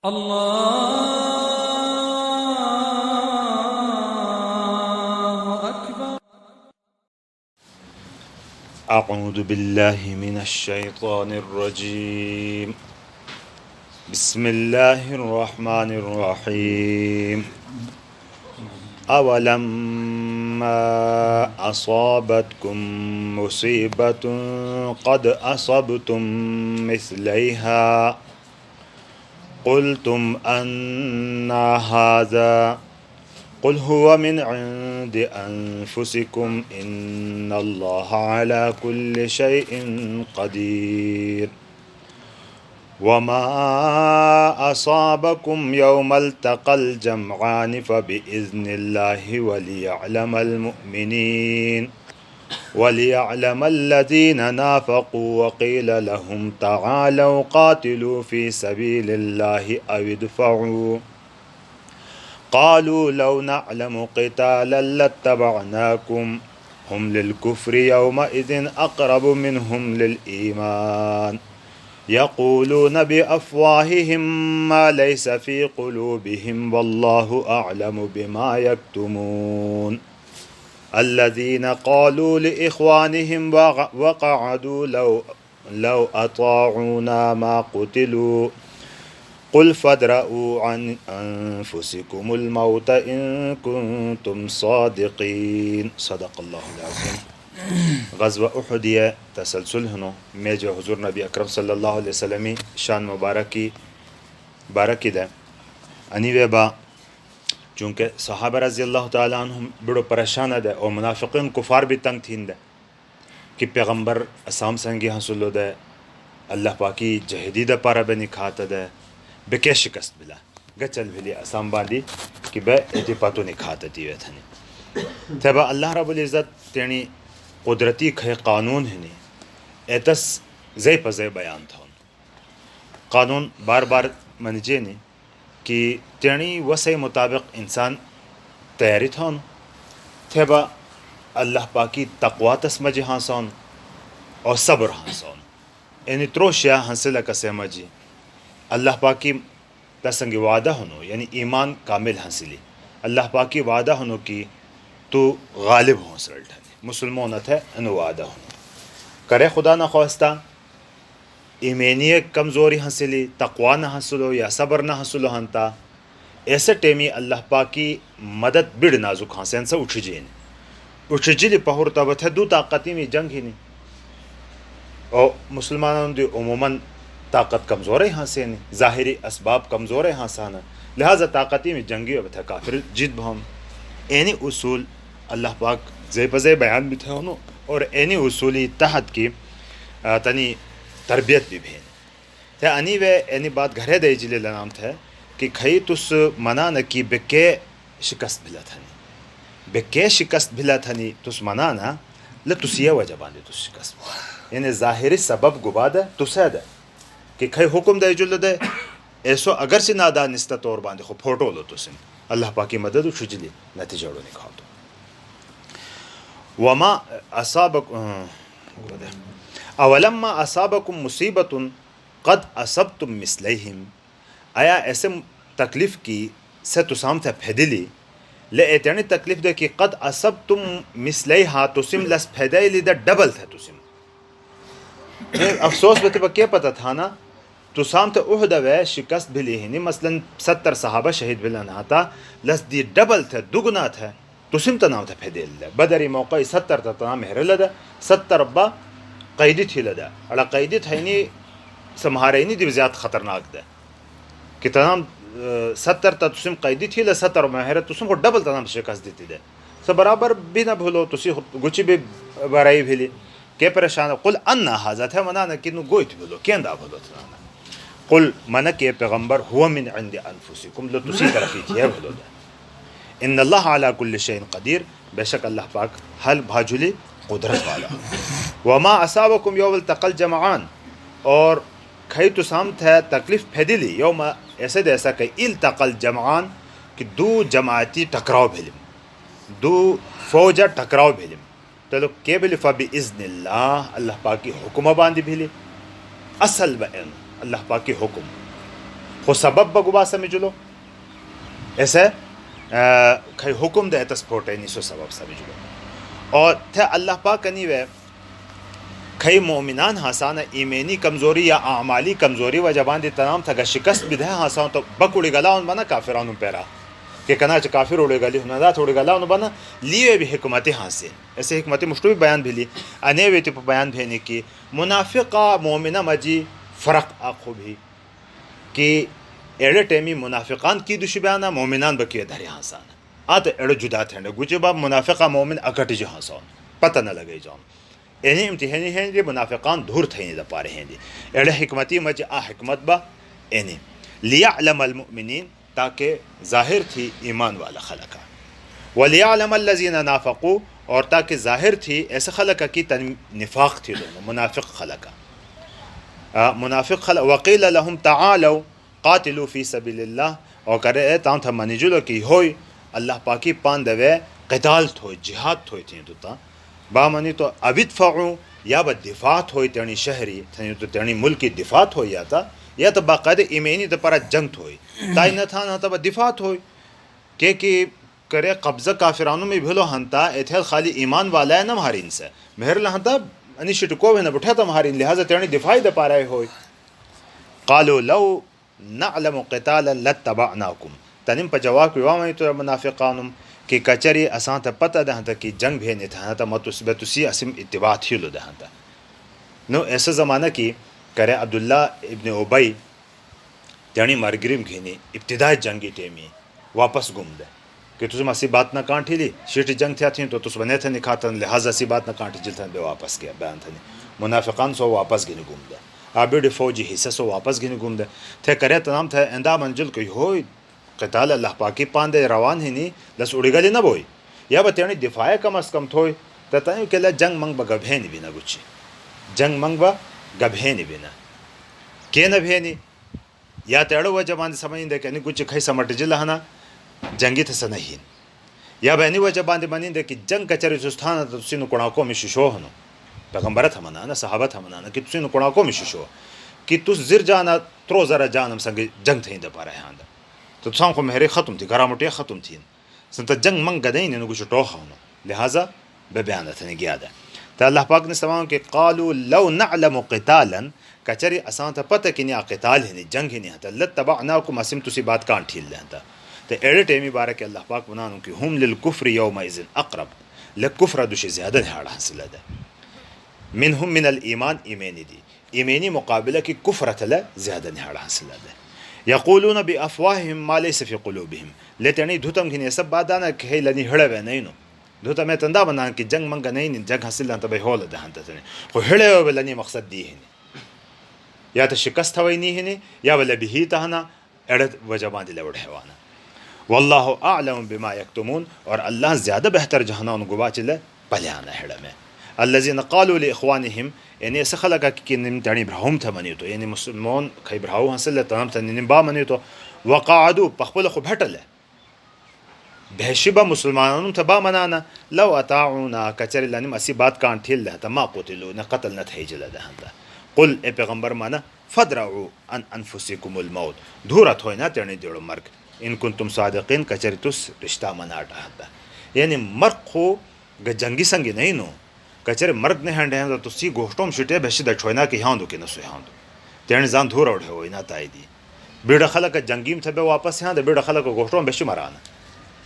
الله أكبر. أعوذ بالله من الشيطان الرجيم. بسم الله الرحمن الرحيم. أولما أصابتكم مصيبة قد أصبتم مثليها قلتم أنى هذا قل هو من عند أنفسكم إن الله على كل شيء قدير وما أصابكم يوم التقى الجمعان فبإذن الله وليعلم الذين نافقوا وقيل لهم تعالوا قاتلوا في سبيل الله أو ادفعوا قالوا لو نعلم قتالا لاتبعناكم هم للكفر يومئذ أقرب منهم للإيمان يقولون بأفواههم ما ليس في قلوبهم والله أعلم بما يكتمون الذين قالوا لإخوانهم وقعدوا لو أطاعونا ما قتلوا قل فادرؤوا عن أنفسكم الموت إن كنتم صادقين صدق الله العظيم. غزوہ احدیہ تسلسل ہنو میں جو حضور نبی اکرم صلی اللہ علیہ وسلم شان مبارکی دے انیوے با چونکہ صحابہ رضی اللہ تعالیٰ عنہم بڑو پریشانہ دے اور منافقین کفار بھی تنگ تھین دے کہ پیغمبر اسام سنگی حاصل دے اللہ پاکی جہدی دے پارا بے نکھاتا دے بے کے شکست بلا گچل بھلی اسام باندی کہ بے ایتی پاتو نکھاتا دیوے تھنی تیبا اللہ رب العزت تینی قدرتی کھے قانون ہنی ایتس زی پزے بیان تھون قانون بار بار منجے نی کہ تینی وسع مطابق انسان تیاری تھون تھیبا اللہ پاکی تقوی تسمجی ہانسون اور صبر ہانسون یعنی تروشیا ہنسلہ کسے مجی اللہ پاکی تسنگی وعدہ ہنو یعنی ایمان کامل ہنسلی اللہ پاکی وعدہ ہنو کی تو غالب ہوں سرلٹ ہے مسلمونت ہے انو وعدہ ہوں کرے خدا نہ خواستہ ایمینی کمزوری حاصلی تقوی نہ حاصلو یا صبر نہ حاصلو ہنتا ایسے ٹیمی اللہ پاکی مدد بڑ نازک ہانسین سے اٹھ جیلی پہور تابت ہے دو طاقتی میں جنگ ہی نہیں اور مسلمانوں دی عموماً طاقت کمزور ہانسین ظاہری اسباب کمزور ہانسانا لہذا طاقتی میں جنگی ہوتا ہے کافر جیت بہم اینی اصول اللہ پاک زی پزے بیان بھی تھے انہوں اور اینی اصولی تحت کی تنی تربیت بھی بھین تھے انی وے اینی بات گھرے دے جلے لنام تھے کہ کھئی تس منع نہ کی بکے شکست بھلا تھنی تس منع نہ لتس یہ وجہ باندے تس شکست یعنی ظاہری سبب گبا دے تسے دے کہ کھئی حکم دے جل دے ایسو اگر سے نادا نستا طور باندے خو پھوٹو لو تسن اللہ پاکی مدد اچھجلی نتیجہ اڑو نکھاؤ تو وما اولما اصابکم مصیبت قد اصبتم مثلیہم آیا ایسے تکلیف کی سے تسام تھا پھیدلی لے ایتانی تکلیف دے کہ قد اصبتم مثلیہا تسم لس پھیدلی دے ڈبل تھا تسم افسوس بتے با کیا پتہ تھا نا تسام تھا احد وے شکست بھلی ہی نہیں مثلا 70 صحابہ شہید بھلا نہ تھا لس دی ڈبل تھا دگنا تھا تسم تناو تھا پھیدل لے بدری موقع 70 تا تنام محر لدہ 70 با قیدی تھی لدہ اڑا قیدی تھا ہی نہیں سمہارے نہیں دی زیادہ خطرناک دے کہ تنام 70 تا تسم قیدی تھی لے 70 محر تسم کو ڈبل تنام شکست دیتی دے سب برابر بھی نہ بھولو تسی گچی بھی برائی بھیلی کہ پریشان قل انا حاضر تھا منانا کنو گوئی تھی بھولو کین دا بھولو تنانا قل منع کہ پیغمبر ہوا من عند انفسکم لو تسی طرفی تھی ہے بھولو دے ان اللہ علی کل شیء قدیر بے شک اللہ پاک حل بھاجلی قدرت والا وما اصابکم یوم التقى الجمعان اور کھئی تو سامت ہے تکلیف پھیدلی یوم ایسے ایسا کہ التقى الجمعان کہ دو جماعتی ٹکراؤ بھیلم دو فوجہ ٹکراؤ بھیلم تو کے بھیلی فباذن اللہ اللہ پاک کی حکم باندھی بھیلی اصل بین اللہ پاک کی حکم خو سبب بگوبا سمجھلو ایسے کھئی حکم دے تسپوٹے نیسو سبب سمجھلو اور تھے اللہ پاک کنی وے کھئی مومنان ہاسانا ایمینی کمزوری یا اعمالی کمزوری و جبان دی تنام تھا شکست بھی دے ہاساں تو بک اڑی گلا ان بنا کافرانوں پیرا کہ کنا چ کافر اڑے گلی ہونا دا تھوڑی گلا ان بنا لیے بھی حکمت ہاں سے ایسے حکمت مشتو بھی بیان بھی لی انے وی تے بیان بھینے کی منافقہ مومنہ مجی فرق آخو بھی کہ ایڑے ٹیمی منافقان کی دوشی بیانا مومنان بکی دھری ہاسان آت ایڑے جدا تھے گوچے با منافقہ مومن اکٹی جو ہاسان پتہ نہ لگے جان اینی امتحانی ہیں دی منافقان دھور تھے دا پارے ہیں دی ایڑے حکمتی مجھ حکمت با اینی لیعلم المؤمنین تاکہ ظاہر تھی ایمان والا خلقہ ولیعلم الذین نافقوا اور تاکہ ظاہر تھی ایسے خلقہ کی نفاق تھی دونوں منافق خلقہ منافق خلق وقیل لهم تعالوا قاتلوا فی سبیل اللہ اور کرے تاں تھا منی جلو کی ہوئی اللہ پاکی پاندوے قتال تھوئی جہاد تھوئی تھیں دوتا با منی تو ابدفعو یا با دفاع ہوئی تیرنی شہری تو تیرنی ملکی دفاع ہوئی یا تو باقاعدہ ایمینی تو پارا جنگ ہوئی تائی نہ تھا نہ تو با دفاع ہوئی کہ کرے قبضہ کافرانوں میں بھلو ہنتا ایتھیل خالی ایمان والا ہے نہ مہارین سے مہر لہنتا انہی شٹکو ہے نہ بٹھا تا مہارین لہذا تیرنی دفاعی دا پارا ہوئی قالوا لو نعلم قتالا لاتبعناکم تنم پا جواب کی وامنی تو منافقانم کہ کچری اسان تا پتہ دہاں تا کہ جنگ بھی نہیں تھا تا متوسی اسم اتباع تھیلو دہاں تا نو ایسا زمانہ کی کرے عبداللہ ابن عبی تیانی مرگریم گھینی ابتدائی جنگی ٹیمی واپس گم دے کہ تُسم اسی بات نہ کانٹھی لی شیٹی جنگ تھیا تھیں تو تُس بنے تھے نکھاتا لہذا اسی بات نہ کانٹھی جلتا بے واپس کیا بیان تھا منافقان سو واپس گھینی گم دے آبیڈ فوجی حصہ سو واپس گھینی گم دے تھے کرے تنام تھے اندہ منجل کوئی ہوئی قتال اللہ پاکی پاندے روان ہی نہیں لس اڑی گلی نہ بوئی یا بتیانی دفاع کم از کم تھوئی تتائیو کہ لے جنگ منگ با گبھینی بھی نہ گچھی جنگ منگ با گبھینی بھی نہ کہ نہ بھینی یا تیڑو وجہ باندے سمجھیں دے کہ نہیں کچھ کھائی سمٹ جل ہنا جنگی تھا سنہین یا بہنی وجہ باندے منین دے کہ جنگ کچری سستانا تو تسی نکڑاکو میں ششو ہنو پیغمبرت ہمنانا صحابت ہمنانا کہ تسی نکڑاکو میں ششو کہ تس زر جانا ترو ذرا جانم سنگ جنگ تھیں دے پارا ہے آندہ تو تسان کو مہرے ختم تھی گھرا مٹیا ختم تھی سنتا جنگ منگ گدیں نے کچھ ٹوخا ہونا لہذا بے بیانت نے گیا دا تو اللہ پاک نے سماؤں کہ قالوا لو نعلم قتالا کچری اسان تا پتہ کہ نیا قتال ہی نہیں جنگ ہی نہیں ہتا لتبعناکم اسم تسی بات کان ٹھیل لہتا تو ایڑے ٹیمی بارہ کہ اللہ پاک بنانوں کہ ہم للکفر یومئذ اقرب لکفر دوشی زیادہ دھاڑا حاصل ہے منہم من الایمان ایمینی دی ایمینی مقابلہ کی کفرت لے زیادہ دھاڑا حاصل ہے یقولون بافواہہم ما لیس فی قلوبہم لیتنی دھوتم گھنے سب بادانا کہ ہے لنی ہڑے وے نہیں نو دھوتا میں تندہ بنانا کہ جنگ منگا نہیں جنگ حاصل لہتا بھئی ہول دہانتا تنے خو ہڑے وے لنی مقصد دی ہی یا تو شکست ہوئی نہیں ہے یا ولا بھی تہنا اڑت وجہ باندھ لوڑ حیوانا واللہ اعلم بما یکتمون اور اللہ زیادہ بہتر جہانا ان گوا چلے پلیانا ہڑا میں الذین قالوا لاخوانہم یعنی ایسا خلقا کہ نم تانی برہم تھا منی تو یعنی مسلمون کھئی برہو حاصل ہے تنام تھا نم با منی تو وقعدو پخپل خو بھٹل ہے بہشبہ مسلمانوں تھا با منانا لو اطاعونا کچر لنم اسی بات کان ٹھیل لہتا ما قتلو نہ قتل نہ تھے جلہ دہانتا قل اے پیغمبر مانا فدرعو ان انفسکم الموت دھورت ہوئی نا تیرنی دیڑو مرگ ان کنتم صادقین کچری تس رشتہ مناٹا ہتا یعنی مرگ خو جنگی سنگی نہیں نو کچر مرگ نہیں ہنڈے ہیں تو سی گوشتوں شٹے بہشی دا چھوئنا کہ ہاں دو کہ نسو ہاں دو تیرنی زان دھور اوڑے ہوئی نا تائی دی بیڑا خلق جنگیم تھا بے واپس ہاں دے بیڑا خلق گوشتوں بہشی مرانا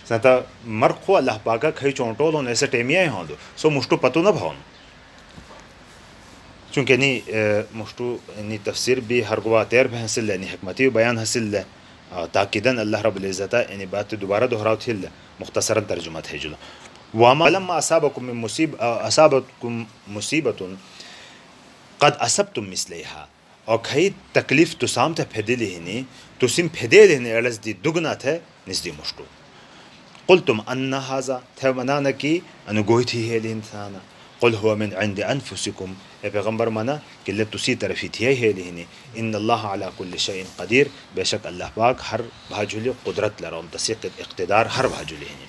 سنتا مرگ خو اللہ پاکا کھئی چونٹو لون ایسے ٹیمیاں ہی ہاں دو سو مشتو پتو نہ بھاؤن چونکہ نی مشتو نی تفسیر بھی ہر گوا تیر بھی حاصل ہے نی حکمتی بیان حاصل ہے تاکیدن اللہ رب العزت یعنی بات دوبارہ دہراو تھی مختصرا ترجمہ تھے جلو وما لما اصابتکم مصیبت قد اصبتم مثلیہا اور کھئی تکلیف تو سام تھے پھیدے لیہنی تو سم پھیدے لیہنی علز دی دگنا تھے نزدی مشتو قلتم ان هذا تھے منانا کی انو گوئی تھی ہے لینسانا قل هو من عند انفسکم اے پیغمبر مانا کہ لے تسی طرفی تھی ہے لہنی ان اللہ علی کل شیء قدیر بے شک اللہ پاک ہر بھاجولی قدرت لرام تسیق اقتدار ہر بھاجولی ہنی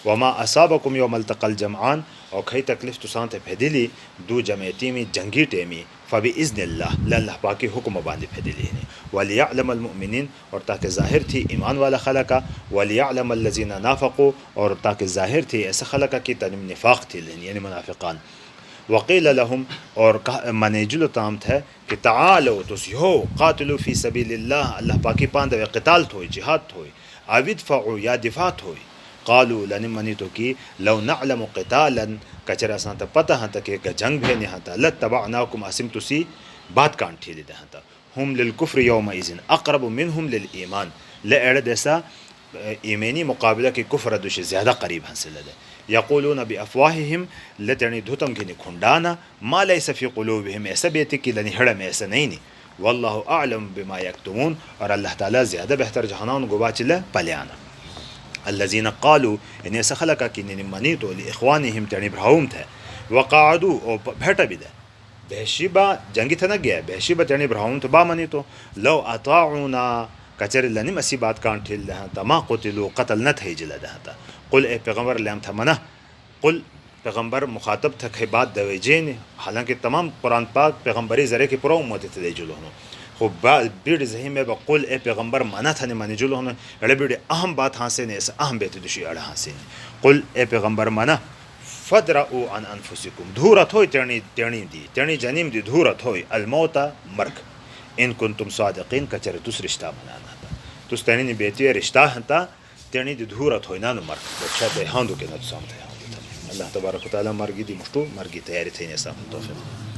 وما اصابکم یوم التقى الجمعان اور کھئی تکلیف تسان تے پھیدلی دو جمعیتی میں جنگی ٹیمی فباذن اللہ اللہ پاکی حکم باندے پھیدلی ہنی ولیعلم المؤمنین اور تاکہ ظاہر تھی ایمان والا خلقہ، ولیعلم الذین نافقوا اور تاکہ ظاہر تھی ایسا خلقہ کی تنم نفاق تھی یعنی منافقان. وقیل لهم اور منیجل تام تھے کہ تعالوا تسیو قاتلوا فی سبیل اللہ اللہ پاکی پاند قتال تھوئی جہاد تھوئی اویدفعوا یا دفاع تھوئی. قالوا لن منی تو کی لو نعلم قتالا کچرا سانتا پتہ ہاں کہ جنگ بھی نہیں ہاں لتبعناکم اسم تسی بات کان ٹھیلی دے ہاں ہم للکفر یومئذ اقرب منہم للایمان لئڑ دیسا ایمانی مقابلہ کی کفر دوش زیادہ قریب حاصل ہے. یقولون بافواہہم لتعنی دھتم کی کھنڈانا ما لیس فی قلوبہم ایسا بیتی کی لنی ہڑم ایسا نہیں واللہ اعلم بما یکتمون اور اللہ تعالیٰ زیادہ بہتر جہانان گواچلہ پلیانا. الذین قالوا ان ایسا خلقہ کی نمانی تو لاخوانہم تعنی برہوم تھے وقعدوا اور بھیٹا بھی دے بہشیبا جنگی تھا نہ گیا بہشیبا تعنی برہوم تو با منی تو لو اطاعونا کچر لنم اسی بات کان ٹھیل دہاں تا ما قتلوا قتل نہ تھے جلہ دہاں تا. قل اے پیغمبر لیم تھا منہ قل پیغمبر مخاطب تھا کہ بات دویجین حالانکہ تمام قرآن پاک پیغمبری ذرے کی پرو امت تھے جلو ہنو خوب بیڑ ذہیم ہے بقل اے پیغمبر منہ تھا نمانی جلو ہنو اڑے بیڑ اہم بات ہاں نے ایسا اہم بیت دوشی اڑا ہاں نے. قل اے پیغمبر منہ فدرؤ عن انفسکم دھورت ہوئی تیرنی جنیم دی دھورت ہوئی الموت مرگ ان کنتم صادقین کچر تس رشتہ منانا تھا تس تینی بیتی رشتہ ہنتا تینی دی دھورت ہوئی نانو مرگ بچہ دے ہاندو کے نتو سامتے ہاندو تھا. اللہ تبارک و تعالی مرگی دی مشتو مرگی تیاری تھینی سامن توفیق.